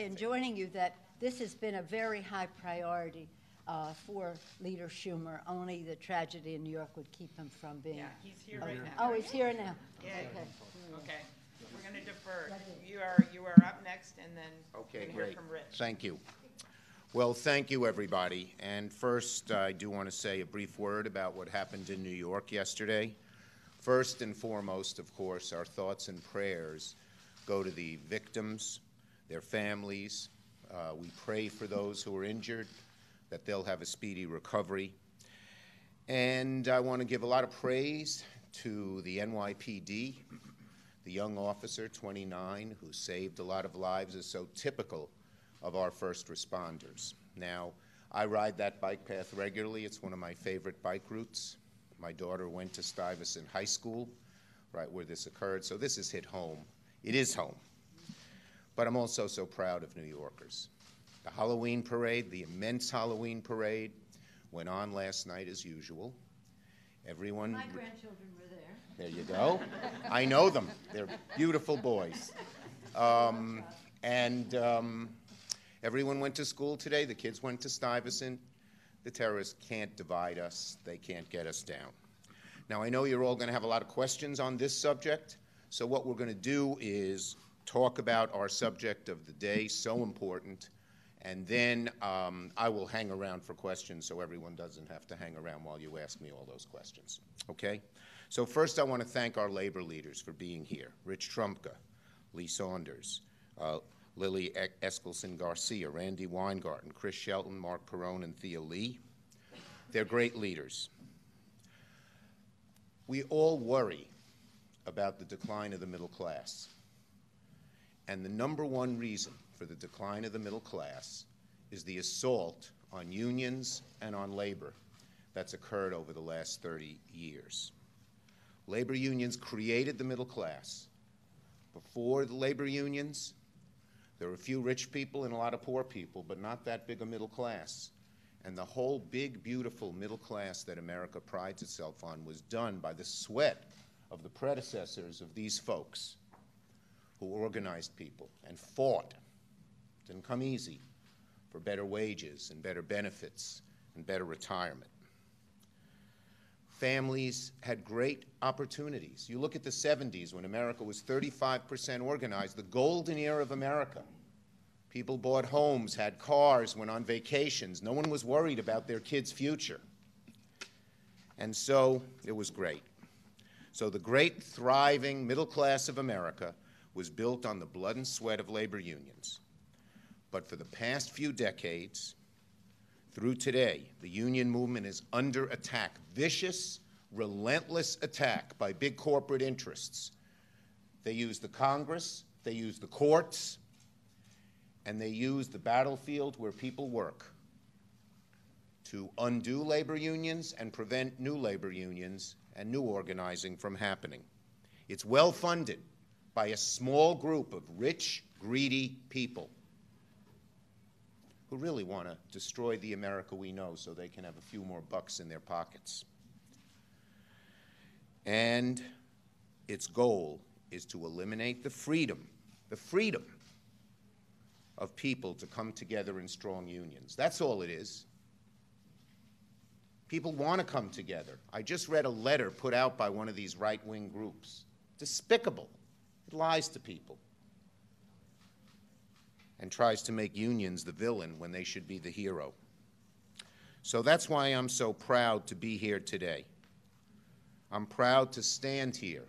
say in joining you that this has been a very high priority for Leader Schumer. Only the tragedy in New York would keep him from being. Yeah, he's here right now. Oh, he's here now. Yeah. Okay. Okay. We're going to defer. You are up next, and then Okay, we'll hear great. from Rich. Thank you. Well, thank you, everybody. And first, I do want to say a brief word about what happened in New York yesterday. First and foremost, of course, our thoughts and prayers go to the victims, their families. We pray for those who are injured, that they'll have a speedy recovery. And I want to give a lot of praise to the NYPD. The young officer, 29, who saved a lot of lives, is so typical of our first responders. Now, I ride that bike path regularly. It's one of my favorite bike routes. My daughter went to Stuyvesant High School, right where this occurred, so this has hit home. It is home. But I'm also so proud of New Yorkers. The Halloween parade, the immense Halloween parade, went on last night as usual. Everyone. My grandchildren were there. There you go. I know them. They're beautiful boys. Everyone went to school today. The kids went to Stuyvesant. The terrorists can't divide us. They can't get us down. Now, I know you're all going to have a lot of questions on this subject, so what we're going to do is talk about our subject of the day, so important, and then I will hang around for questions so everyone doesn't have to hang around while you ask me all those questions, okay? So first, I want to thank our labor leaders for being here. Rich Trumka, Lee Saunders, Lily Eskelsen-Garcia, Randy Weingarten, Chris Shelton, Mark Perone, and Thea Lee. They're great leaders. We all worry about the decline of the middle class. And the number one reason for the decline of the middle class is the assault on unions and on labor that's occurred over the last 30 years. Labor unions created the middle class. Before the labor unions, there were a few rich people and a lot of poor people, but not that big a middle class. And the whole big, beautiful middle class that America prides itself on was done by the sweat of the predecessors of these folks who organized people and fought. It didn't come easy, for better wages and better benefits and better retirement. Families had great opportunities. You look at the 70s when America was 35% organized, the golden era of America. People bought homes, had cars, went on vacations. No one was worried about their kids' future. And so it was great. So the great, thriving middle class of America was built on the blood and sweat of labor unions. But for the past few decades, through today, the union movement is under attack, vicious, relentless attack by big corporate interests. They use the Congress, they use the courts, and they use the battlefield where people work to undo labor unions and prevent new labor unions and new organizing from happening. It's well funded by a small group of rich, greedy people who really want to destroy the America we know so they can have a few more bucks in their pockets. And its goal is to eliminate the freedom of people to come together in strong unions. That's all it is. People want to come together. I just read a letter put out by one of these right-wing groups. Despicable. It lies to people and tries to make unions the villain when they should be the hero. So that's why I'm so proud to be here today. I'm proud to stand here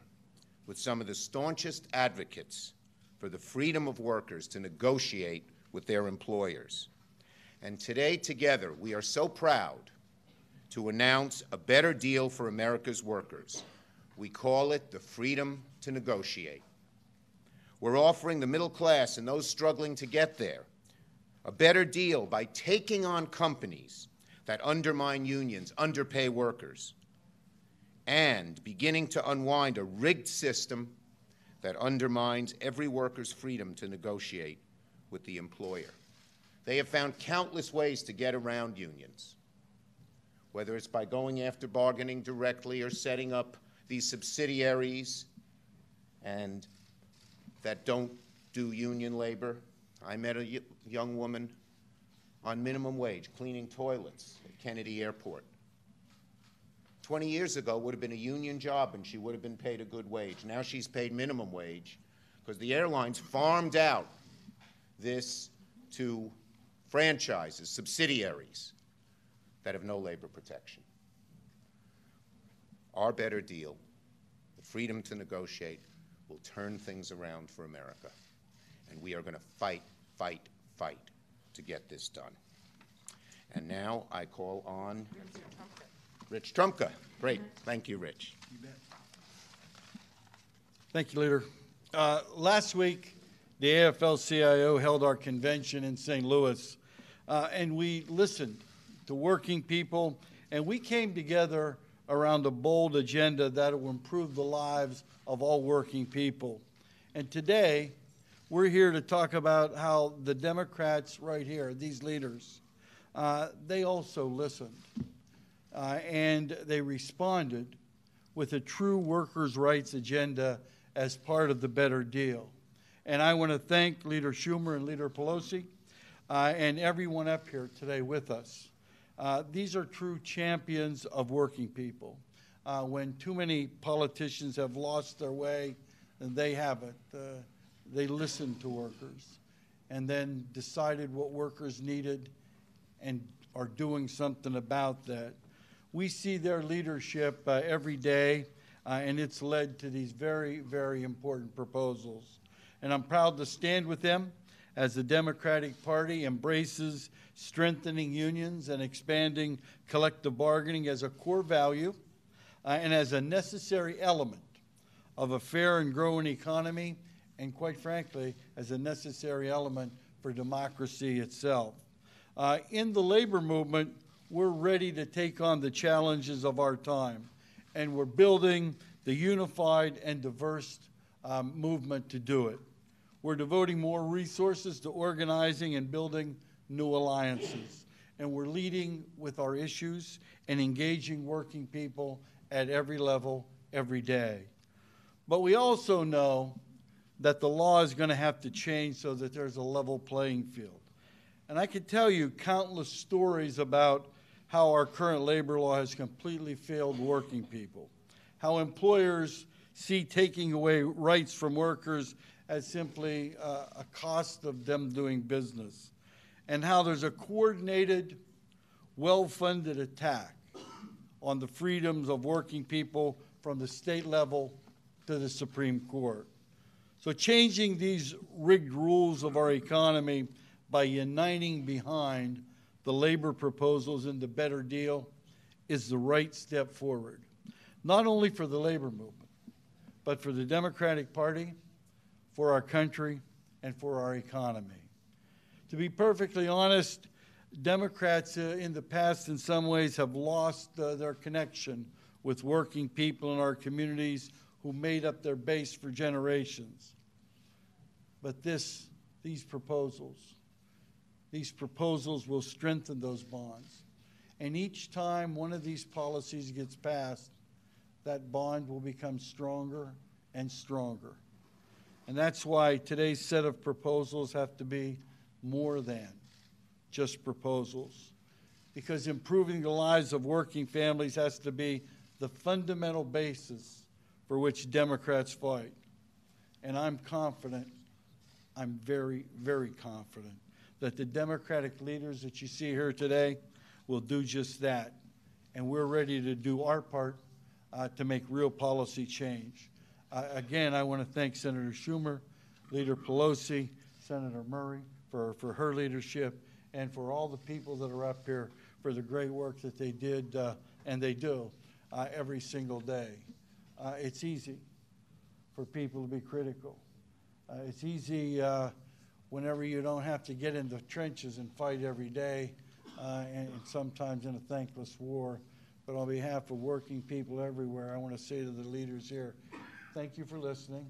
with some of the staunchest advocates for the freedom of workers to negotiate with their employers. And today, together, we are so proud to announce a better deal for America's workers. We call it the freedom to negotiate. We're offering the middle class and those struggling to get there a better deal by taking on companies that undermine unions, underpay workers, and beginning to unwind a rigged system that undermines every worker's freedom to negotiate with the employer. They have found countless ways to get around unions, whether it's by going after bargaining directly or setting up these subsidiaries and that don't do union labor. I met a young woman on minimum wage, cleaning toilets at Kennedy Airport. 20 years ago would have been a union job and she would have been paid a good wage. Now she's paid minimum wage because the airlines farmed out this to franchises, subsidiaries that have no labor protection. Our better deal, the freedom to negotiate, will turn things around for America. And we are going to fight, fight, fight to get this done. And now I call on Rich Trumka. Great. Thank you, Rich. You bet. Thank you, Leader. Last week, the AFL-CIO held our convention in St. Louis, and we listened to working people, and we came together around a bold agenda that will improve the lives of all working people. And today, we're here to talk about how the Democrats right here, these leaders, they also listened, and they responded with a true workers' rights agenda as part of the better deal. And I want to thank Leader Schumer and Leader Pelosi and everyone up here today with us. These are true champions of working people. When too many politicians have lost their way, and they haven't, they listened to workers and then decided what workers needed and are doing something about that. We see their leadership every day, and it's led to these very, very important proposals. And I'm proud to stand with them as the Democratic Party embraces strengthening unions and expanding collective bargaining as a core value and as a necessary element of a fair and growing economy, and quite frankly, as a necessary element for democracy itself. In the labor movement, we're ready to take on the challenges of our time, and we're building the unified and diverse movement to do it. We're devoting more resources to organizing and building new alliances, and we're leading with our issues and engaging working people at every level, every day. But we also know that the law is going to have to change so that there's a level playing field. And I can tell you countless stories about how our current labor law has completely failed working people, how employers see taking away rights from workers as simply a cost of them doing business, and how there's a coordinated, well-funded attack on the freedoms of working people from the state level to the Supreme Court. So changing these rigged rules of our economy by uniting behind the labor proposals in the better deal is the right step forward, not only for the labor movement, but for the Democratic Party, for our country, and for our economy. To be perfectly honest, Democrats in the past in some ways have lost their connection with working people in our communities who made up their base for generations. But these proposals will strengthen those bonds. And each time one of these policies gets passed, that bond will become stronger and stronger. And that's why today's set of proposals have to be more than just proposals, because improving the lives of working families has to be the fundamental basis for which Democrats fight. And I'm confident, I'm very, very confident that the Democratic leaders that you see here today will do just that. And we're ready to do our part to make real policy change. Again, I want to thank Senator Schumer, Leader Pelosi, Senator Murray for her leadership, and for all the people that are up here for the great work that they did and they do every single day. It's easy for people to be critical. It's easy whenever you don't have to get in the trenches and fight every day, and sometimes in a thankless war. But on behalf of working people everywhere, I want to say to the leaders here, thank you for listening,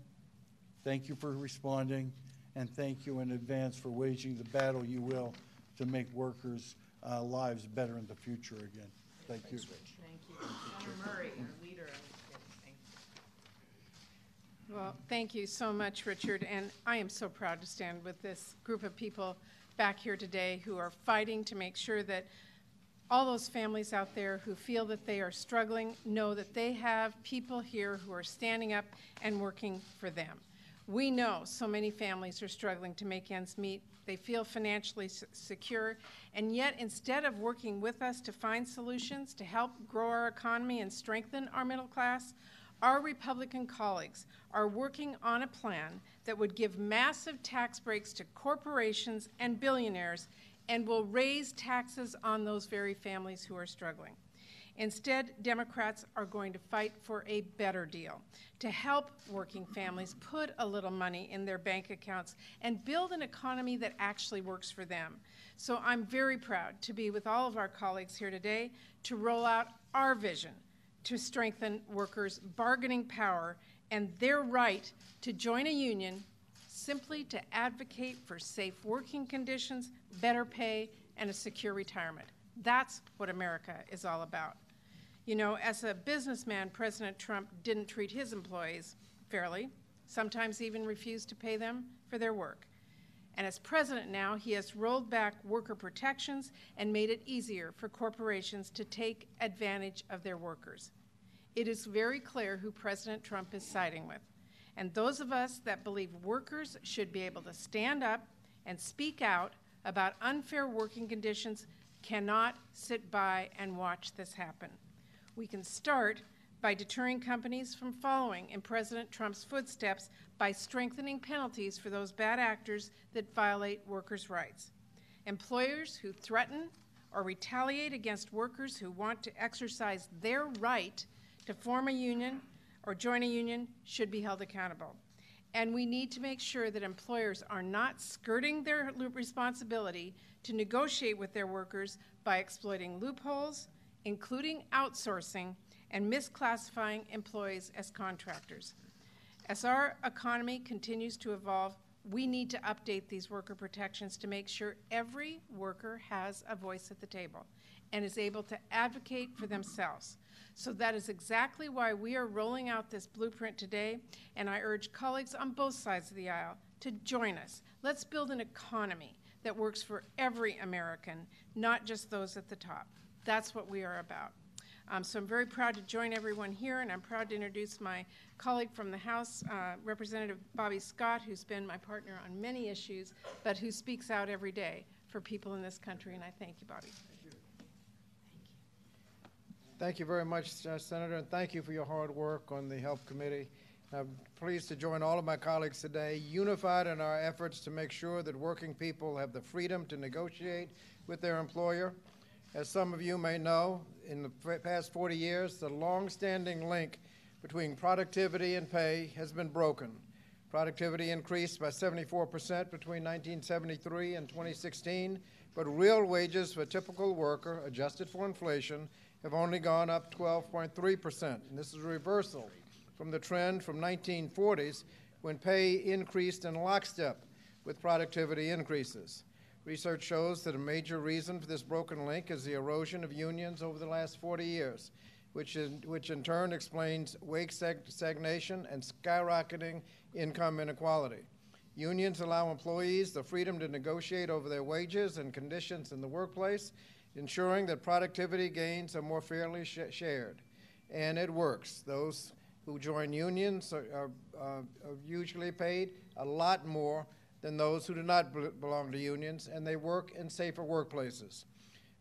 thank you for responding, and thank you in advance for waging the battle you will to make workers' lives better in the future again. Thank you. Thank you. Senator Murray, our leader. Thank Well, thank you so much, Richard, and I am so proud to stand with this group of people back here today who are fighting to make sure that all those families out there who feel that they are struggling know that they have people here who are standing up and working for them. We know so many families are struggling to make ends meet. They feel financially secure, and yet instead of working with us to find solutions to help grow our economy and strengthen our middle class, our Republican colleagues are working on a plan that would give massive tax breaks to corporations and billionaires and will raise taxes on those very families who are struggling. Instead, Democrats are going to fight for a better deal to help working families put a little money in their bank accounts and build an economy that actually works for them. So I'm very proud to be with all of our colleagues here today to roll out our vision to strengthen workers' bargaining power and their right to join a union simply to advocate for safe working conditions, better pay, and a secure retirement. That's what America is all about. You know, as a businessman, President Trump didn't treat his employees fairly, sometimes even refused to pay them for their work. And as president now, he has rolled back worker protections and made it easier for corporations to take advantage of their workers. It is very clear who President Trump is siding with. And those of us that believe workers should be able to stand up and speak out about unfair working conditions cannot sit by and watch this happen. We can start by deterring companies from following in President Trump's footsteps by strengthening penalties for those bad actors that violate workers' rights. Employers who threaten or retaliate against workers who want to exercise their right to form a union or join a union should be held accountable. And we need to make sure that employers are not skirting their responsibility to negotiate with their workers by exploiting loopholes, including outsourcing and misclassifying employees as contractors. As our economy continues to evolve, we need to update these worker protections to make sure every worker has a voice at the table and is able to advocate for themselves. So that is exactly why we are rolling out this blueprint today, and I urge colleagues on both sides of the aisle to join us. Let's build an economy that works for every American, not just those at the top. That's what we are about. So I'm very proud to join everyone here, and I'm proud to introduce my colleague from the House, Representative Bobby Scott, who's been my partner on many issues, but who speaks out every day for people in this country, and I thank you, Bobby. Thank you very much, Senator, and thank you for your hard work on the Health Committee. I'm pleased to join all of my colleagues today, unified in our efforts to make sure that working people have the freedom to negotiate with their employer. As some of you may know, in the past 40 years, the long-standing link between productivity and pay has been broken. Productivity increased by 74% between 1973 and 2016, but real wages for a typical worker, adjusted for inflation, have only gone up 12.3%. And this is a reversal from the trend from 1940s when pay increased in lockstep with productivity increases. Research shows that a major reason for this broken link is the erosion of unions over the last 40 years, which in turn explains wage stagnation and skyrocketing income inequality. Unions allow employees the freedom to negotiate over their wages and conditions in the workplace, ensuring that productivity gains are more fairly shared. And it works. Those who join unions are usually paid a lot more than those who do not belong to unions, and they work in safer workplaces.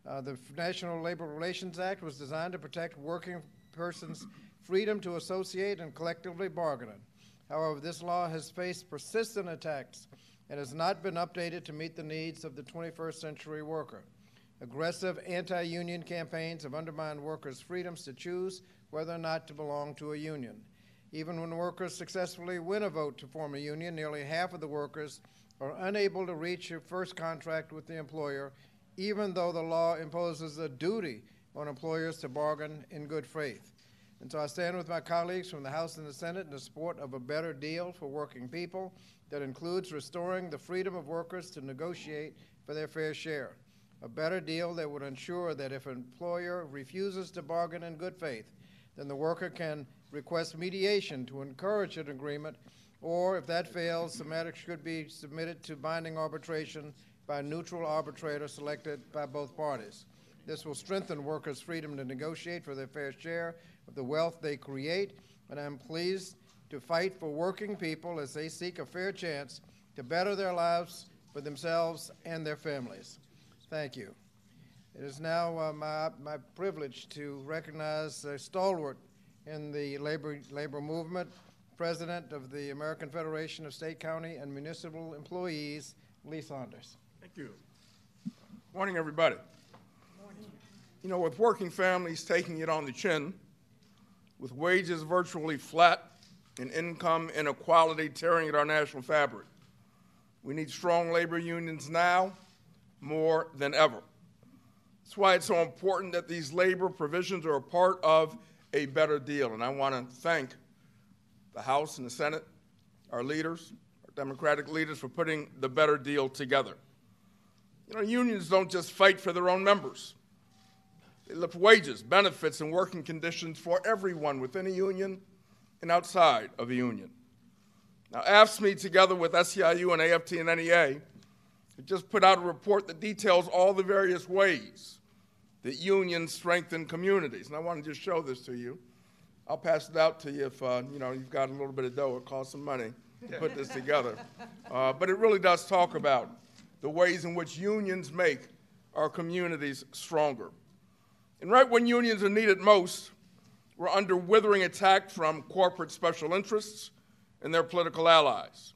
The National Labor Relations Act was designed to protect working persons' freedom to associate and collectively bargain. However, this law has faced persistent attacks and has not been updated to meet the needs of the 21st century worker. Aggressive anti-union campaigns have undermined workers' freedoms to choose whether or not to belong to a union. Even when workers successfully win a vote to form a union, nearly half of the workers are unable to reach a first contract with the employer, even though the law imposes a duty on employers to bargain in good faith. And so I stand with my colleagues from the House and the Senate in the support of a better deal for working people that includes restoring the freedom of workers to negotiate for their fair share. A better deal that would ensure that if an employer refuses to bargain in good faith, then the worker can request mediation to encourage an agreement, or if that fails, the matter should be submitted to binding arbitration by a neutral arbitrator selected by both parties. This will strengthen workers' freedom to negotiate for their fair share of the wealth they create, and I'm pleased to fight for working people as they seek a fair chance to better their lives for themselves and their families. Thank you. It is now my privilege to recognize a stalwart in the labor movement, President of the American Federation of State, County, and Municipal Employees, Lee Saunders. Thank you. Morning, everybody. Morning. You know, with working families taking it on the chin, with wages virtually flat and income inequality tearing at our national fabric, we need strong labor unions now more than ever. That's why it's so important that these labor provisions are a part of a better deal. And I want to thank the House and the Senate, our leaders, our Democratic leaders, for putting the better deal together. You know, unions don't just fight for their own members. They lift wages, benefits, and working conditions for everyone within a union and outside of a union. Now, AFSCME, together with SEIU and AFT and NEA, have just put out a report that details all the various ways that unions strengthen communities. And I want to just show this to you. I'll pass it out to you if you've got a little bit of dough. It costs some money to put this together. But it really does talk about the ways in which unions make our communities stronger. And right when unions are needed most, we're under withering attack from corporate special interests and their political allies.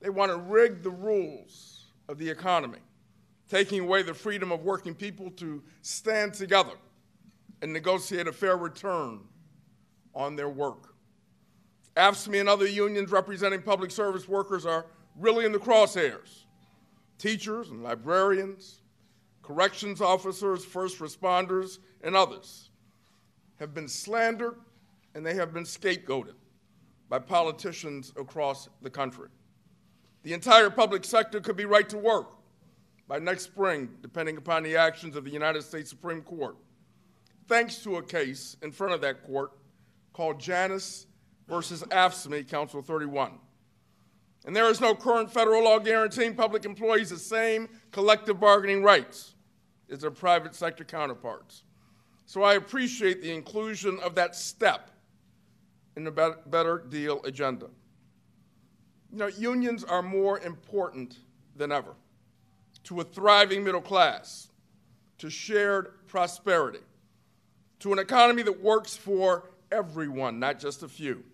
They want to rig the rules of the economy, taking away the freedom of working people to stand together and negotiate a fair return on their work. AFSCME and other unions representing public service workers are really in the crosshairs. Teachers and librarians, corrections officers, first responders, and others have been slandered and they have been scapegoated by politicians across the country. The entire public sector could be right to work by next spring, depending upon the actions of the United States Supreme Court, thanks to a case in front of that court called Janus versus AFSCME, Council 31. And there is no current federal law guaranteeing public employees the same collective bargaining rights as their private sector counterparts. So I appreciate the inclusion of that step in the Better Deal agenda. You know, unions are more important than ever to a thriving middle class, to shared prosperity, to an economy that works for everyone, not just a few.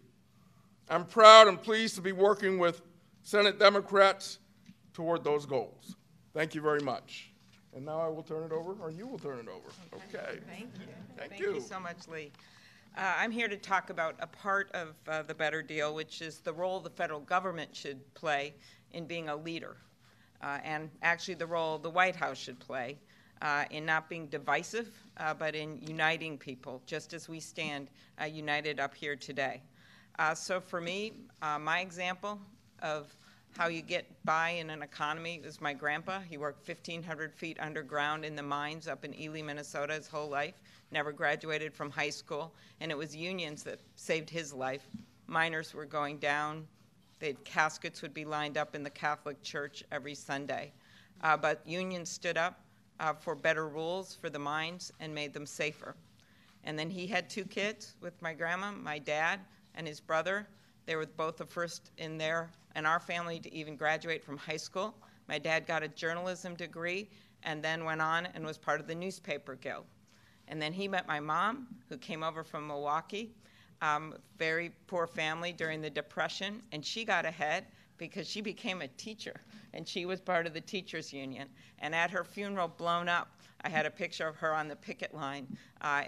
I'm proud and pleased to be working with Senate Democrats toward those goals. Thank you very much. And now I will turn it over, or you will turn it over. Okay. Thank you. Thank you. Thank you so much, Lee. I'm here to talk about a part of the Better Deal, which is the role the federal government should play in being a leader, and actually the role the White House should play in not being divisive, but in uniting people, just as we stand united up here today. So for me, my example of how you get by in an economy is my grandpa. He worked 1,500 feet underground in the mines up in Ely, Minnesota his whole life, never graduated from high school, and it was unions that saved his life. Miners were going down. Caskets would be lined up in the Catholic Church every Sunday. But unions stood up for better rules for the mines and made them safer. And then he had 2 kids with my grandma, my dad, and his brother. They were both the first in our family to even graduate from high school. My dad got a journalism degree and then went on and was part of the newspaper guild. And then he met my mom, who came over from Milwaukee, very poor family during the Depression, and she got ahead because she became a teacher, and she was part of the teachers union. And at her funeral, blown up, I had a picture of her on the picket line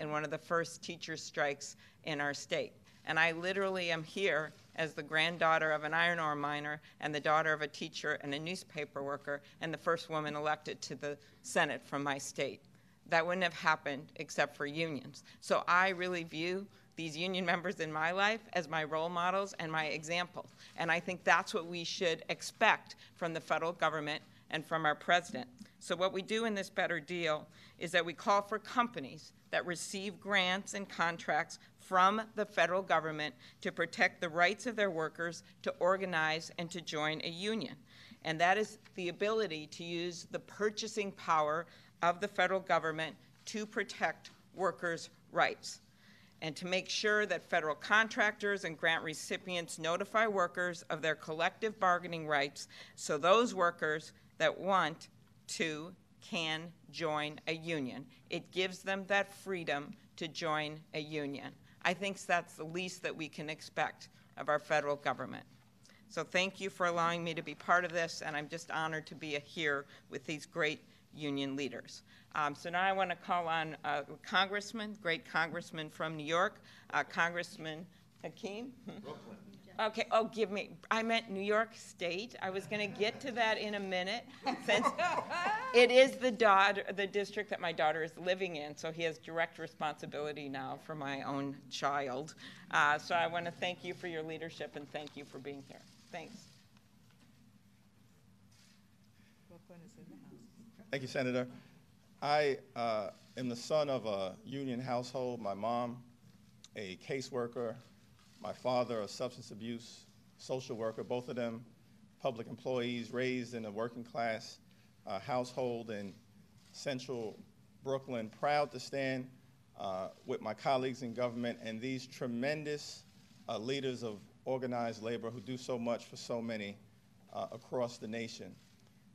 in one of the first teacher strikes in our state. And I literally am here as the granddaughter of an iron ore miner and the daughter of a teacher and a newspaper worker and the first woman elected to the Senate from my state. That wouldn't have happened except for unions. So I really view these union members in my life as my role models and my example. And I think that's what we should expect from the federal government and from our president. So what we do in this better deal is that we call for companies that receive grants and contracts from the federal government to protect the rights of their workers to organize and to join a union. And that is the ability to use the purchasing power of the federal government to protect workers' rights, and to make sure that federal contractors and grant recipients notify workers of their collective bargaining rights so those workers that want to can join a union. It gives them that freedom to join a union. I think that's the least that we can expect of our federal government. So thank you for allowing me to be part of this, and I'm just honored to be here with these great union leaders. So now I want to call on great congressman from New York, Congressman Hakeem. Brooklyn. Okay, oh, I meant New York State. I was going to get to that in a minute, since it is the district that my daughter is living in, so he has direct responsibility now for my own child. So I want to thank you for your leadership and thank you for being here. Thanks. Thank you, Senator. I am the son of a union household. My mom, a caseworker. My father, a substance abuse social worker. Both of them public employees raised in a working class household in central Brooklyn. Proud to stand with my colleagues in government and these tremendous leaders of organized labor who do so much for so many across the nation.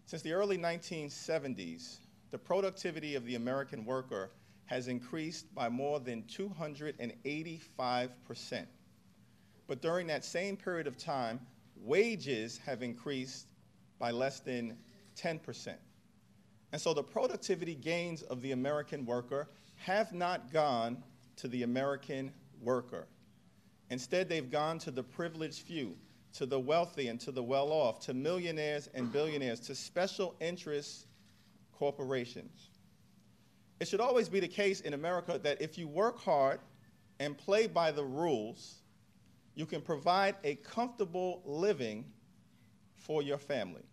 Since the early 1970s, the productivity of the American worker has increased by more than 285%. But during that same period of time, wages have increased by less than 10%. And so the productivity gains of the American worker have not gone to the American worker. Instead, they've gone to the privileged few, to the wealthy and to the well-off, to millionaires and billionaires, to special interest corporations. It should always be the case in America that if you work hard and play by the rules, you can provide a comfortable living for your family.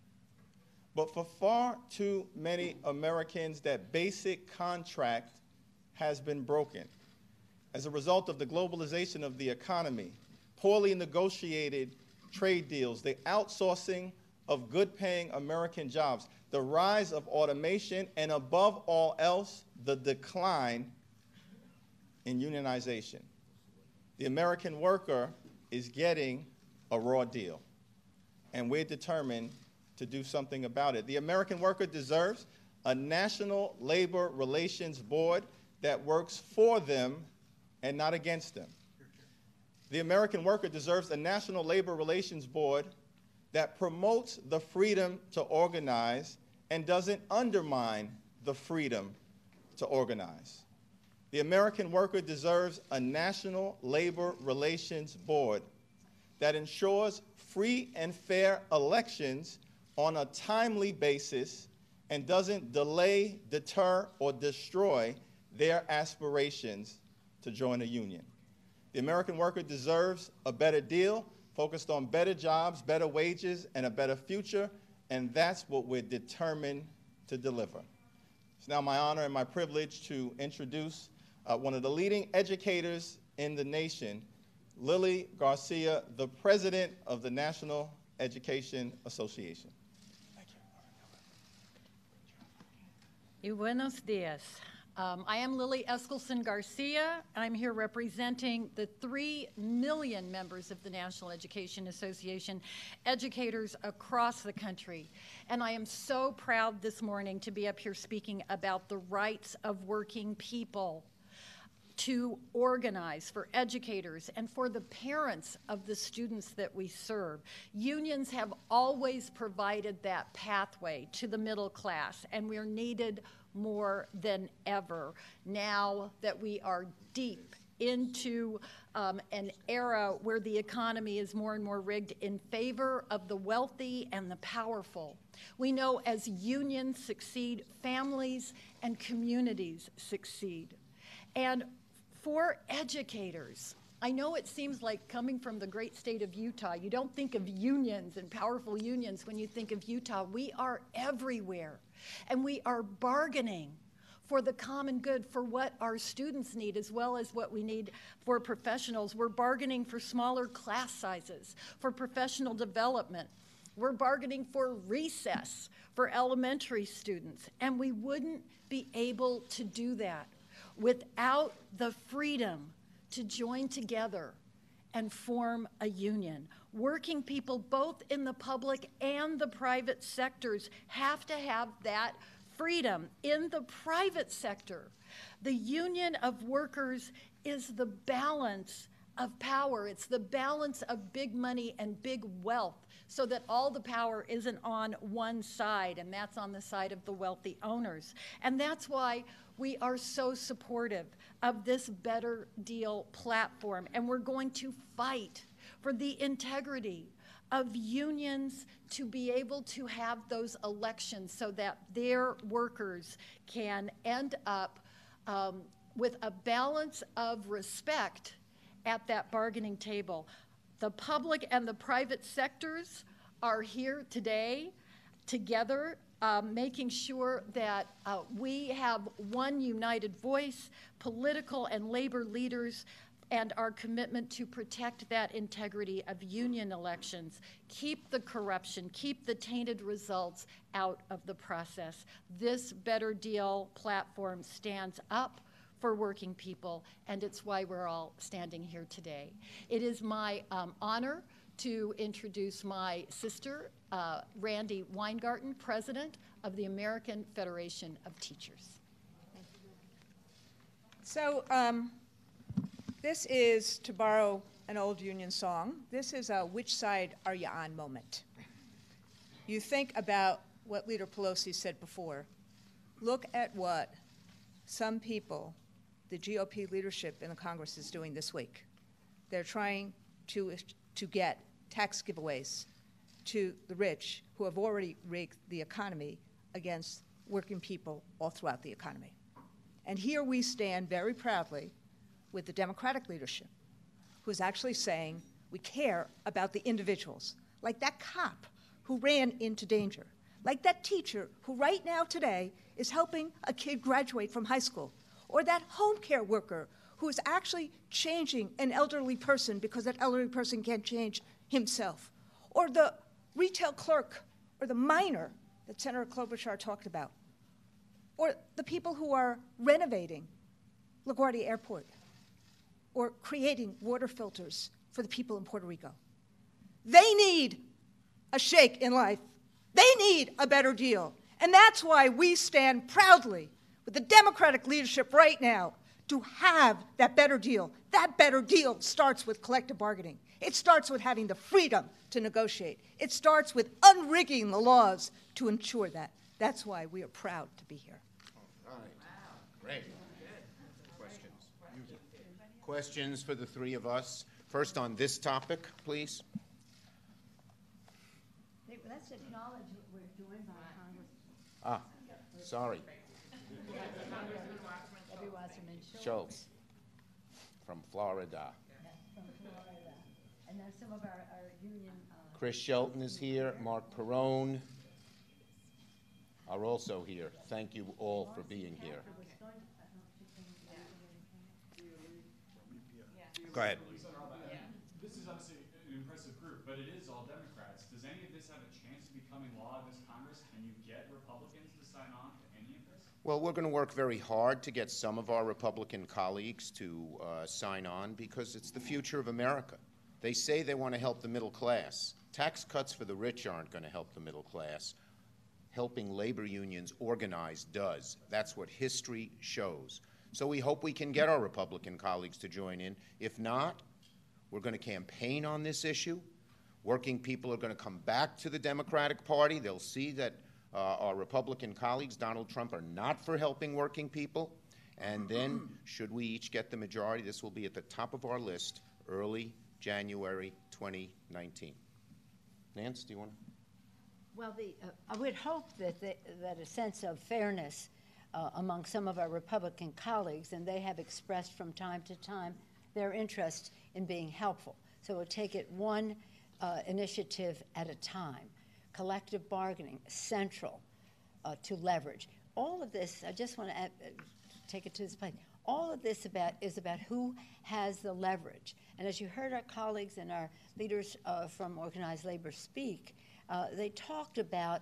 But for far too many Americans, that basic contract has been broken. As a result of the globalization of the economy, poorly negotiated trade deals, the outsourcing of good-paying American jobs, the rise of automation, and above all else, the decline in unionization. The American worker is getting a raw deal, and we're determined to do something about it. The American worker deserves a National Labor Relations Board that works for them and not against them. The American worker deserves a National Labor Relations Board that promotes the freedom to organize and doesn't undermine the freedom to organize. The American worker deserves a National Labor Relations Board that ensures free and fair elections on a timely basis and doesn't delay, deter, or destroy their aspirations to join a union. The American worker deserves a better deal focused on better jobs, better wages, and a better future, and that's what we're determined to deliver. It's now my honor and my privilege to introduce one of the leading educators in the nation, Lily Garcia, the president of the National Education Association. Thank you. Y buenos dias. I am Lily Eskelson Garcia. I'm here representing the 3 million members of the National Education Association, educators across the country. And I am so proud this morning to be up here speaking about the rights of working people to organize, for educators and for the parents of the students that we serve. Unions have always provided that pathway to the middle class, and we're needed more than ever now that we are deep into an era where the economy is more and more rigged in favor of the wealthy and the powerful. We know as unions succeed, families and communities succeed. And for educators, I know it seems like coming from the great state of Utah, you don't think of unions and powerful unions when you think of Utah. We are everywhere. And we are bargaining for the common good, for what our students need as well as what we need for professionals. We're bargaining for smaller class sizes, for professional development. We're bargaining for recess for elementary students. And we wouldn't be able to do that without the freedom to join together and form a union. Working people, both in the public and the private sectors, have to have that freedom. In the private sector, the union of workers is the balance of power. It's the balance of big money and big wealth, so that all the power isn't on one side, and that's on the side of the wealthy owners. And that's why we are so supportive of this Better Deal platform, and we're going to fight for the integrity of unions to be able to have those elections so that their workers can end up with a balance of respect at that bargaining table. The public and the private sectors are here today together, making sure that we have one united voice, political and labor leaders, and our commitment to protect that integrity of union elections, keep the corruption, keep the tainted results out of the process. This Better Deal platform stands up for working people, and it's why we're all standing here today. It is my honor to introduce my sister, Randy Weingarten, President of the American Federation of Teachers. So this is, to borrow an old union song, this is a which side are you on moment. You think about what Leader Pelosi said before. Look at what some people, the GOP leadership in the Congress, is doing this week. They're trying to get tax giveaways to the rich who have already rigged the economy against working people all throughout the economy. And here we stand very proudly with the Democratic leadership, who is actually saying we care about the individuals, like that cop who ran into danger, like that teacher who right now today is helping a kid graduate from high school, or that home care worker who is actually changing an elderly person because that elderly person can't change himself, or the retail clerk or the miner that Senator Klobuchar talked about, or the people who are renovating LaGuardia Airport or creating water filters for the people in Puerto Rico. They need a shake in life. They need a better deal. And that's why we stand proudly with the Democratic leadership right now to have that better deal. That better deal starts with collective bargaining. It starts with having the freedom to negotiate. It starts with unrigging the laws to ensure that. That's why we are proud to be here. All right. Great. Questions? Questions for the three of us? First on this topic, please. Let's acknowledge what we're doing by Congress. Ah, sorry. Debbie Wasserman Schultz from Florida. from Florida. And then some of our union. Chris Shelton is here. Mark Perrone are also here. Thank you all for being here. Go ahead. This is obviously an impressive group, but it is all Democrats. Does any of this have a chance of becoming law in this Congress? Can you get Republicans to sign on to any of this? Well, we're going to work very hard to get some of our Republican colleagues to sign on because it's the future of America. They say they want to help the middle class. Tax cuts for the rich aren't going to help the middle class. Helping labor unions organize does. That's what history shows. So we hope we can get our Republican colleagues to join in. If not, we're going to campaign on this issue. Working people are going to come back to the Democratic Party. They'll see that our Republican colleagues, Donald Trump, are not for helping working people. And then, should we each get the majority, this will be at the top of our list early January 2019. Nance, do you want to? Well, I would hope that that a sense of fairness among some of our Republican colleagues, and they have expressed from time to time their interest in being helpful. So we'll take it one initiative at a time. Collective bargaining, central. to leverage. All of this, I just want to take it to this place. All of this is about who has the leverage. And as you heard our colleagues and our leaders from organized labor speak, they talked about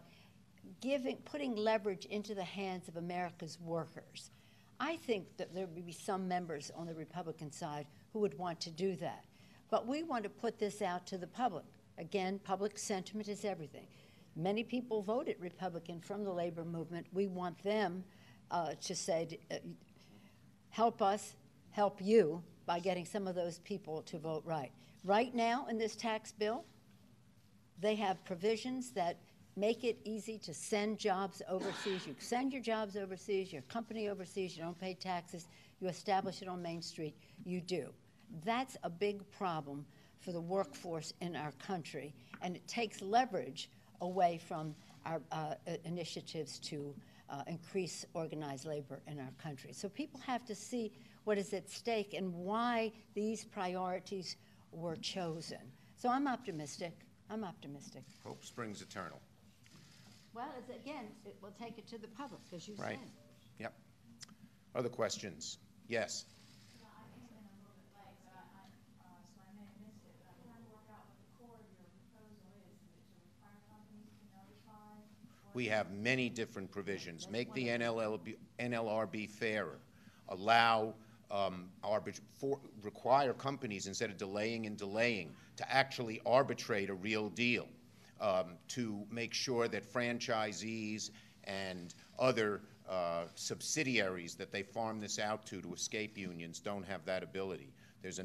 putting leverage into the hands of America's workers. I think that there would be some members on the Republican side who would want to do that. But we want to put this out to the public. Again, public sentiment is everything. Many people voted Republican from the labor movement. We want them to say, help us, help you, by getting some of those people to vote right. Right now in this tax bill, they have provisions that make it easy to send jobs overseas. You send your jobs overseas, your company overseas, you don't pay taxes, you establish it on Main Street, you do. That's a big problem for the workforce in our country, and it takes leverage away from our initiatives to increase organized labor in our country. So people have to see what is at stake and why these priorities were chosen. So I'm optimistic. I'm optimistic. Hope springs eternal. Well, again, we'll take it to the public, as you Right. said. Yep. Other questions? Yes. Yeah, I came in a little bit late, but so I may have missed it, but I'm trying to work out what the core of your proposal is. Is it to require companies to notify? We have many different provisions. Make the NLRB fairer. Allow require companies, instead of delaying and delaying, to actually arbitrate a real deal, to make sure that franchisees and other subsidiaries that they farm this out to escape unions don't have that ability. There's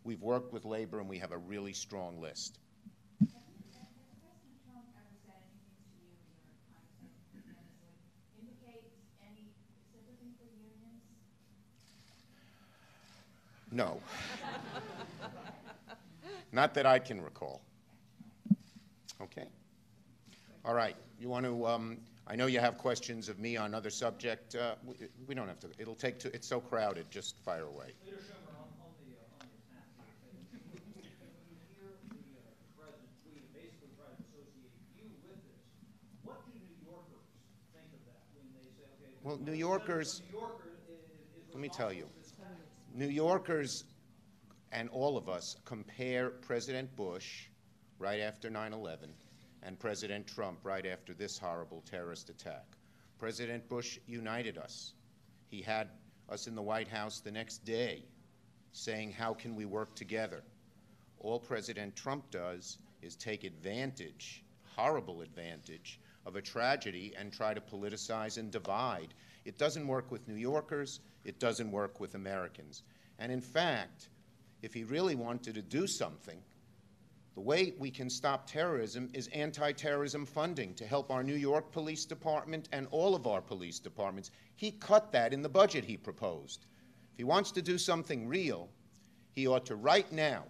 we've worked with labor and we have a really strong list. Has President Trump ever said anything to you in your time that would indicate any sympathy for unions? No. Not that I can recall. Okay. All right. You want to, I know you have questions of me on other subject. We don't have to. It'll take two. It's so crowded. Just fire away. Leader Schumer, on the tax deal, when you hear the president tweet and basically try to associate you with this, what do New Yorkers think of that when they say, okay, Well, New Yorkers, let me tell you, New Yorkers and all of us compare President Bush right after 9/11 and President Trump right after this horrible terrorist attack. President Bush united us. He had us in the White House the next day saying, how can we work together? All President Trump does is take advantage, horrible advantage, of a tragedy and try to politicize and divide. It doesn't work with New Yorkers. It doesn't work with Americans. And in fact, if he really wanted to do something, the way we can stop terrorism is anti-terrorism funding to help our New York Police Department and all of our police departments. He cut that in the budget he proposed. If he wants to do something real, he ought to right now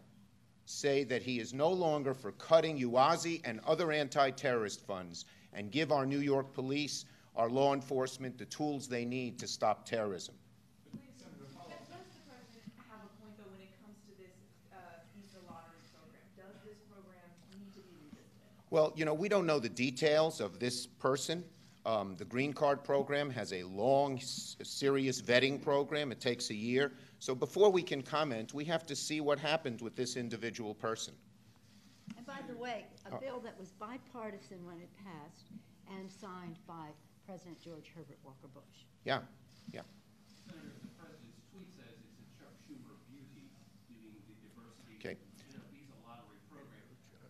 say that he is no longer for cutting UASI and other anti-terrorist funds and give our New York police, our law enforcement, the tools they need to stop terrorism. Does the president have a point, though, when it comes to this visa lottery program? Does this program need to be revisited? Well, you know, we don't know the details of this person. The green card program has a long, serious vetting program. It takes a year. So before we can comment, we have to see what happened with this individual person. And by the way, a bill that was bipartisan when it passed and signed by President George Herbert Walker Bush. Yeah, yeah. Senator, the president's tweet says it's a Chuck Schumer beauty, meaning the diversity Okay. in a visa lottery program.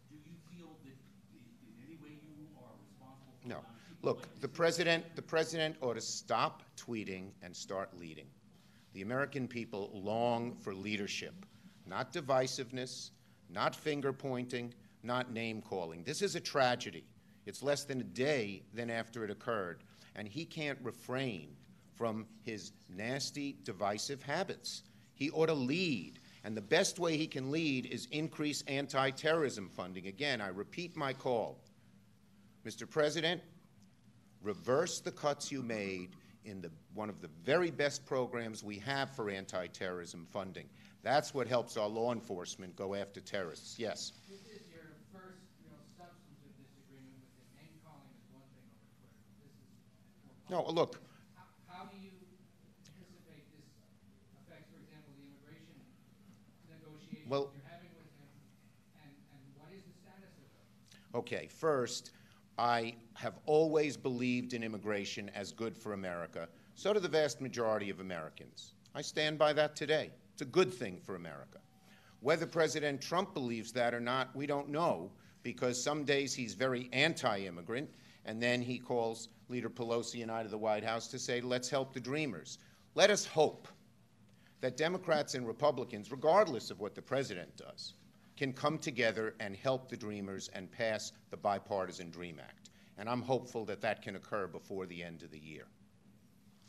Do you feel that in any way you are responsible for No. allowing people Look, like the president ought to stop tweeting and start leading. The American people long for leadership, not divisiveness, not finger pointing, not name calling. This is a tragedy. It's less than a day than after it occurred, and he can't refrain from his nasty, divisive habits. He ought to lead, and the best way he can lead is increase anti-terrorism funding. Again, I repeat my call. Mr. President, reverse the cuts you made in one of the very best programs we have for anti-terrorism funding. That's what helps our law enforcement go after terrorists. Yes? This is your first, substantive disagreement with him. Name calling is one thing over Twitter. This is No, look, How do you anticipate this affects, for example, the immigration negotiations Well- you're having with him, and what is the status of them? okay, first, I have always believed in immigration as good for America. So do the vast majority of Americans. I stand by that today. It's a good thing for America. Whether President Trump believes that or not, we don't know, because some days he's very anti-immigrant, and then he calls Leader Pelosi and I to the White House to say, let's help the Dreamers. Let us hope that Democrats and Republicans, regardless of what the president does, can come together and help the Dreamers and pass the Bipartisan Dream Act. And I'm hopeful that that can occur before the end of the year.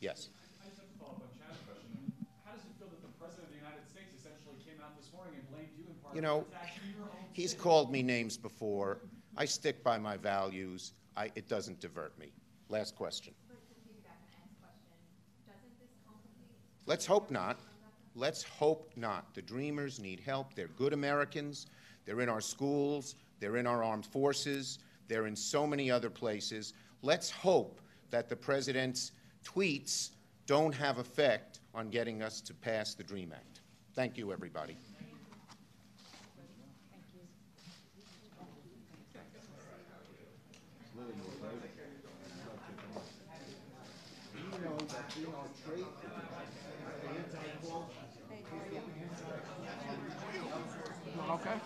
Yes? I just have to follow up on Chad's question. How does it feel that the President of the United States essentially came out this morning and blamed you in part You for know, attacking your own he's city? called me names before. I stick by my values. It doesn't divert me. Last question. But to piggyback on Ed's question, doesn't this complicate? Let's hope not. Let's hope not. The Dreamers need help. They're good Americans. They're in our schools. They're in our armed forces. They're in so many other places. Let's hope that the president's tweets don't have effect on getting us to pass the Dream Act. Thank you, everybody. Okay.